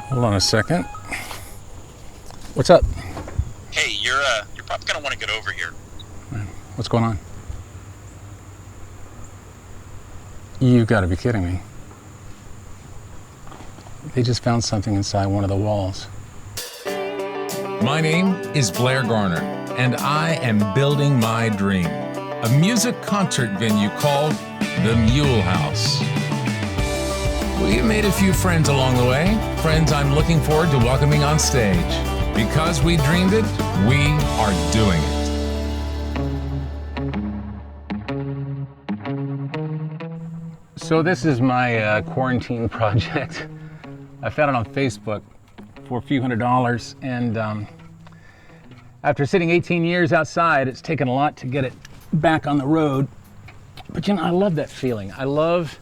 Hold on a second. What's up? Hey, you're probably gonna want to get over here. What's going on? You gotta be kidding me. They just found something inside one of the walls. My name is Blair Garner, and I am building my dream. A music concert venue called The Mulehouse. We've made a few friends along the way, friends I'm looking forward to welcoming on stage. Because we dreamed it, we are doing it. So this is my quarantine project. I found it on Facebook for a few $100s, and after sitting 18 years outside, it's taken a lot to get it back on the road. But I love that feeling. I love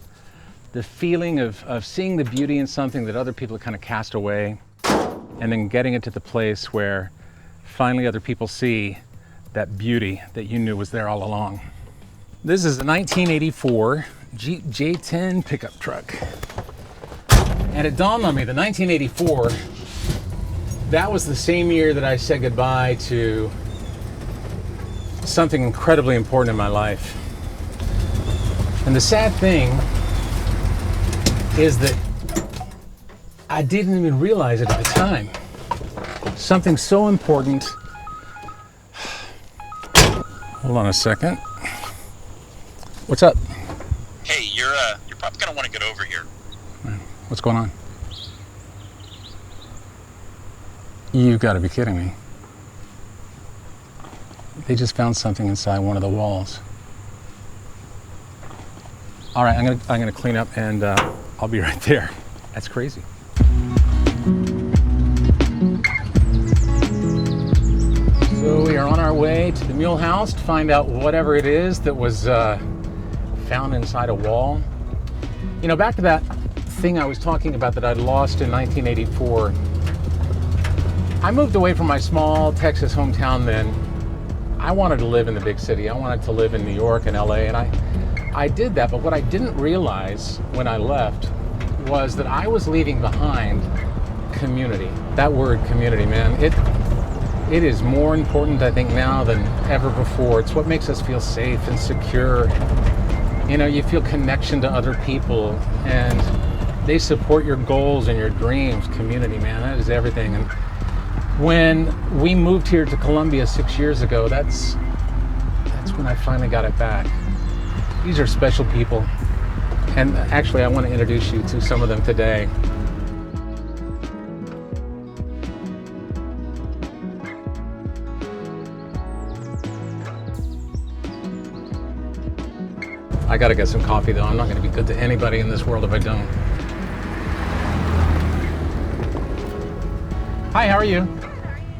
the feeling of seeing the beauty in something that other people kind of cast away, and then getting it to the place where finally other people see that beauty that you knew was there all along. This is a 1984 Jeep J10 pickup truck. And it dawned on me, the 1984, that was the same year that I said goodbye to something incredibly important in my life. And the sad thing is that I didn't even realize it at the time. Something so important. Hold on a second. What's up? Hey, you're probably gonna want to get over here. What's going on? You gotta be kidding me. They just found something inside one of the walls. All right, I'm gonna clean up, and I'll be right there. That's crazy. So we are on our way to the Mule House to find out whatever it is that was found inside a wall. You know, back to that thing I was talking about that I'd lost in 1984. I moved away from my small Texas hometown then. I wanted to live in the big city. I wanted to live in New York and LA, and I did that, but what I didn't realize when I left was that I was leaving behind community. That word, community, man, it is more important, I think, now than ever before. It's what makes us feel safe and secure. You know, you feel connection to other people, and they support your goals and your dreams. Community, man, that is everything. And when we moved here to Columbia 6 years ago, that's when I finally got it back. These are special people, and actually I want to introduce you to some of them today. I gotta get some coffee though. I'm not gonna be good to anybody in this world if I don't. Hi, how are you?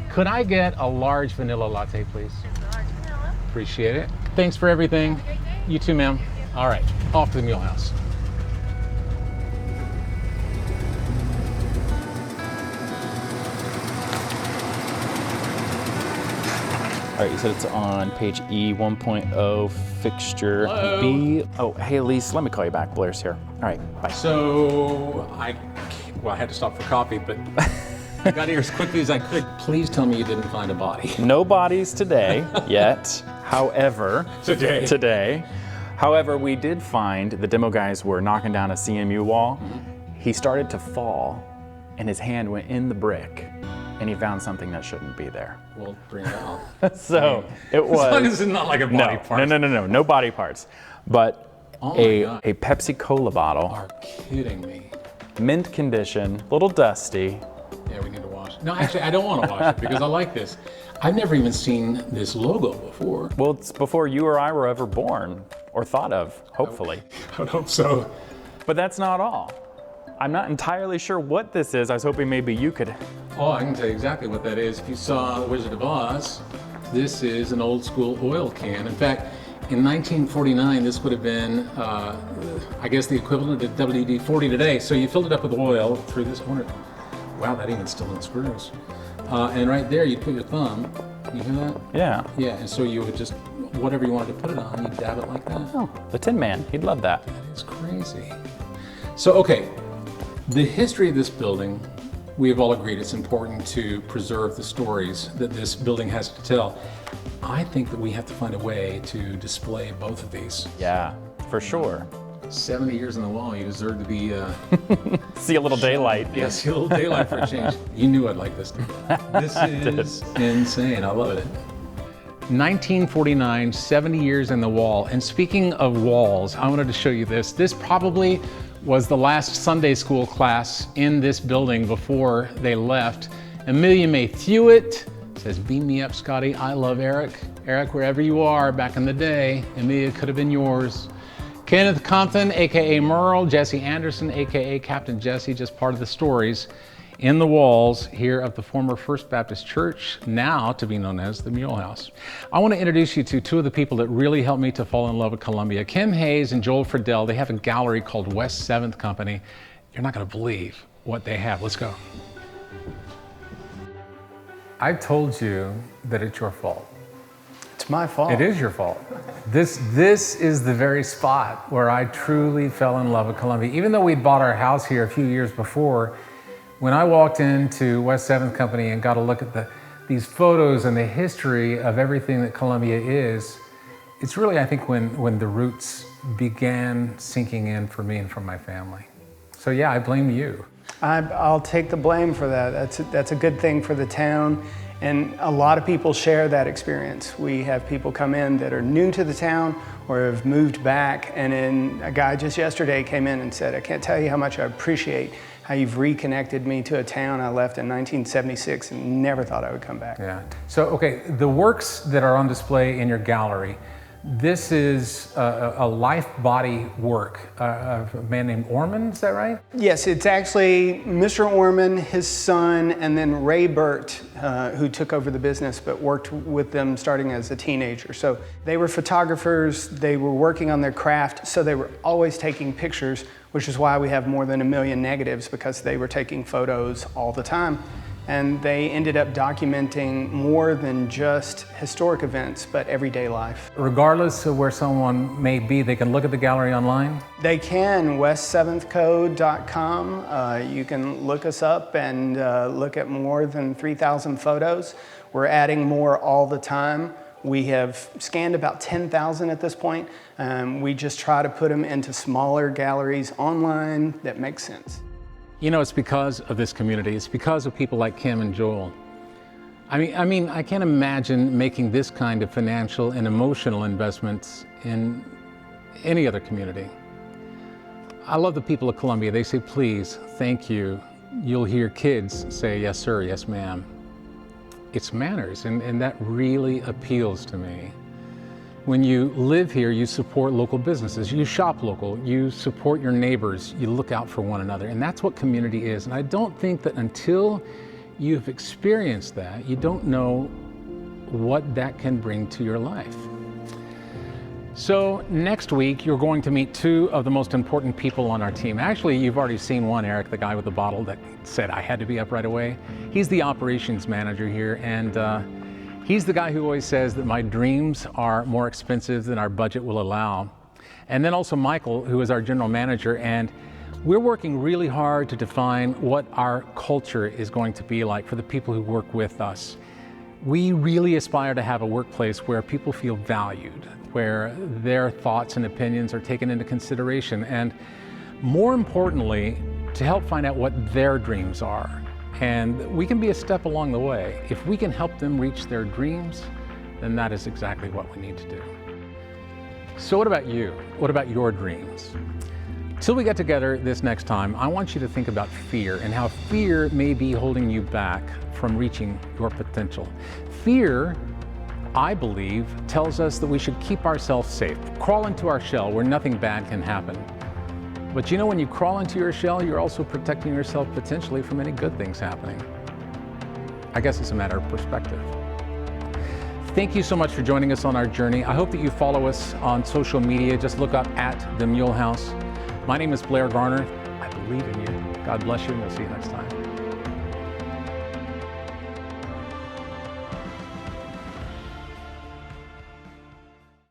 Could I get a large vanilla latte, please? Large vanilla. Appreciate it. Thanks for everything. Have a great day. You too, ma'am. All right, off to the Mule House. All right, you said it's on page E 1.0, fixture Hello? B. Oh, hey, Elise, let me call you back. Blair's here. All right, bye. So I had to stop for coffee, but I got here as quickly as I could. Please tell me you didn't find a body. No bodies today yet. However, Today. However, we did find the demo guys were knocking down a CMU wall. He started to fall, and his hand went in the brick, and he found something that shouldn't be there. We'll bring it out. So it was. As long as it's not like a body part. No body parts, but Oh my a God. Pepsi Cola bottle, Are kidding me. mint condition, little dusty. Yeah, we need to wash it. No, actually, I don't want to wash it because I like this. I've never even seen this logo before. Well, it's before you or I were ever born or thought of, hopefully. I would hope so. But that's not all. I'm not entirely sure what this is. I was hoping maybe you could. Oh, I can tell you exactly what that is. If you saw The Wizard of Oz, this is an old school oil can. In fact, in 1949, this would have been, I guess, the equivalent of WD-40 today. So you filled it up with oil through this corner. Wow, that even still unscrews. And right there, you put your thumb. You hear that? Yeah. Yeah, and so you would just, whatever you wanted to put it on, you dab it like that. Oh, the Tin Man. He'd love that. It's crazy. So, okay, the history of this building we have all agreed it's important to preserve the stories that this building has to tell. I think that we have to find a way to display both of these. Yeah, for sure. 70 years on the wall, you deserve to be... See a little daylight. Yeah, see a little daylight for a change. You knew I'd like this. This is insane. I love it. 1949, 70 years in the wall. And speaking of walls, I wanted to show you this. This probably was the last Sunday school class in this building before they left. Amelia May Hewitt says, "Beam me up, Scotty. I love Eric. Eric, wherever you are, back in the day, Amelia could have been yours." Kenneth Compton, AKA Merle, Jesse Anderson, AKA Captain Jesse, just part of the stories in the walls here of the former First Baptist Church, now to be known as the Mulehouse. I want to introduce you to two of the people that really helped me to fall in love with Columbia. Kim Hayes and Joel Friedel. They have a gallery called West 7th Company. You're not going to believe what they have. Let's go. I told you that it's your fault. It's my fault. It is your fault. This is the very spot where I truly fell in love with Columbia. Even though we'd bought our house here a few years before, when I walked into West 7th Company and got a look at these photos and the history of everything that Columbia is, it's really, I think, when the roots began sinking in for me and for my family. So yeah, I blame you. I'll take the blame for that. That's a good thing for the town. And a lot of people share that experience. We have people come in that are new to the town or have moved back. And then a guy just yesterday came in and said, "I can't tell you how much I appreciate how you've reconnected me to a town I left in 1976 and never thought I would come back." Yeah. So, okay, the works that are on display in your gallery, this is a life body work of a man named Orman, is that right? Yes, it's actually Mr. Orman, his son, and then Ray Burt, who took over the business but worked with them starting as a teenager. So they were photographers, they were working on their craft, so they were always taking pictures, which is why we have more than 1 million negatives, because they were taking photos all the time. And they ended up documenting more than just historic events, but everyday life. Regardless of where someone may be, they can look at the gallery online? They can, west7thcode.com. You can look us up and look at more than 3,000 photos. We're adding more all the time. We have scanned about 10,000 at this point. We just try to put them into smaller galleries online that make sense. You know, it's because of this community. It's because of people like Kim and Joel. I mean, I can't imagine making this kind of financial and emotional investments in any other community. I love the people of Columbia. They say, "Please, thank you." You'll hear kids say, "Yes, sir, yes, ma'am." It's manners, and that really appeals to me. When you live here, you support local businesses, you shop local, you support your neighbors, you look out for one another, and that's what community is. And I don't think that until you've experienced that, you don't know what that can bring to your life. So next week, you're going to meet two of the most important people on our team. Actually, you've already seen one, Eric, the guy with the bottle that said I had to be up right away. He's the operations manager here, and he's the guy who always says that my dreams are more expensive than our budget will allow. And then also Michael, who is our general manager, and we're working really hard to define what our culture is going to be like for the people who work with us. We really aspire to have a workplace where people feel valued, where their thoughts and opinions are taken into consideration, and more importantly, to help find out what their dreams are. And we can be a step along the way. If we can help them reach their dreams, then that is exactly what we need to do. So what about you? What about your dreams? Till we get together this next time, I want you to think about fear and how fear may be holding you back from reaching your potential. Fear, I believe, tells us that we should keep ourselves safe, crawl into our shell where nothing bad can happen. But you know, when you crawl into your shell, you're also protecting yourself potentially from any good things happening. I guess it's a matter of perspective. Thank you so much for joining us on our journey. I hope that you follow us on social media. Just look up @The Mulehouse. My name is Blair Garner. I believe in you. God bless you, and we'll see you next time.